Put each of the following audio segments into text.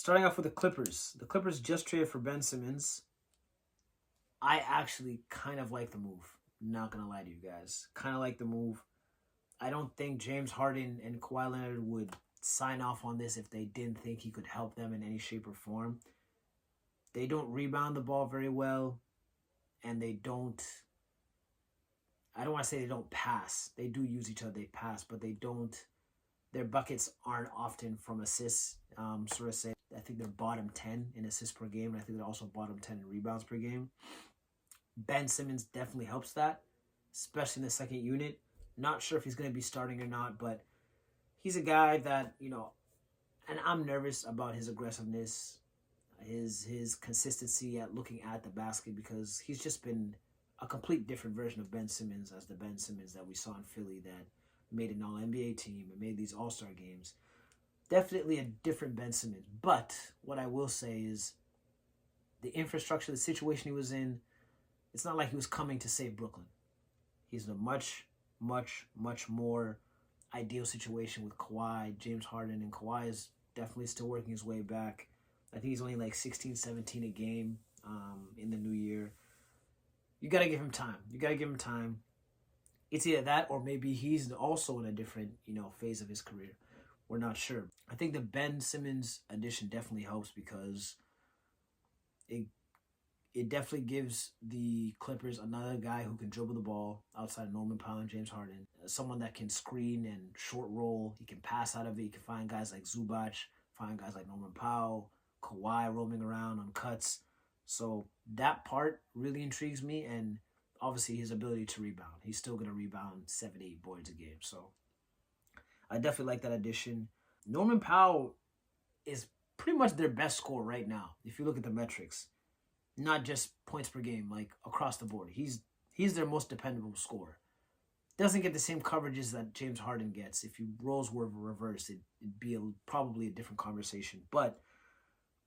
Starting off with the Clippers. The Clippers just traded for Ben Simmons. I actually kind of like the move. Not going to lie to you guys. Kind of like the move. I don't think James Harden and Kawhi Leonard would sign off on this if they didn't think he could help them in any shape or form. They don't rebound the ball very well, and they don't, I don't want to say they don't pass. They do use each other, they pass, but they don't, their buckets aren't often from assists, sort of say. I think they're bottom 10 in assists per game, and I think they're also bottom 10 in rebounds per game. Ben Simmons definitely helps that, especially in the second unit. Not sure if he's going to be starting or not, but he's a guy that, and I'm nervous about his aggressiveness, his consistency at looking at the basket, because he's just been a complete different version of Ben Simmons as the Ben Simmons that we saw in Philly that made an All-NBA team and made these All-Star games. Definitely a different Ben Simmons. But what I will say is the infrastructure, the situation he was in, it's not like he was coming to save Brooklyn. He's in a much, much, much more ideal situation with Kawhi, James Harden, and Kawhi is definitely still working his way back. I think he's only like 16, 17 a game in the new year. You got to give him time. It's either that or maybe he's also in a different, phase of his career. We're not sure. I think the Ben Simmons addition definitely helps because it definitely gives the Clippers another guy who can dribble the ball outside of Norman Powell and James Harden. Someone that can screen and short roll. He can pass out of it. He can find guys like Zubac, find guys like Norman Powell, Kawhi roaming around on cuts. So that part really intrigues me, and obviously his ability to rebound. He's still going to rebound 7-8 boards a game. So I definitely like that addition. Norman Powell is pretty much their best scorer right now, if you look at the metrics. Not just points per game, like across the board. He's their most dependable scorer. Doesn't get the same coverages that James Harden gets. If roles were reversed, it'd be probably a different conversation. But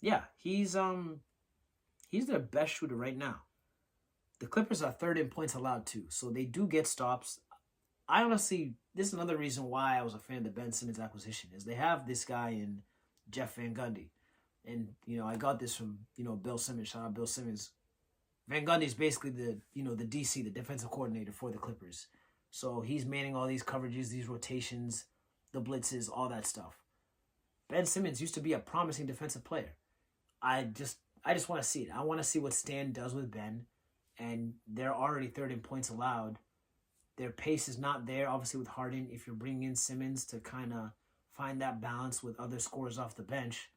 yeah, he's their best shooter right now. The Clippers are third in points allowed too, so they do get stops. I honestly, this is another reason why I was a fan of the Ben Simmons acquisition, is they have this guy in Jeff Van Gundy. And, I got this from, Bill Simmons. Shout out Bill Simmons. Van Gundy is basically the DC, the defensive coordinator for the Clippers. So he's manning all these coverages, these rotations, the blitzes, all that stuff. Ben Simmons used to be a promising defensive player. I just want to see it. I want to see what Stan does with Ben. And they're already third in points allowed. Their pace is not there, obviously, with Harden. If you're bringing in Simmons to kind of find that balance with other scorers off the bench,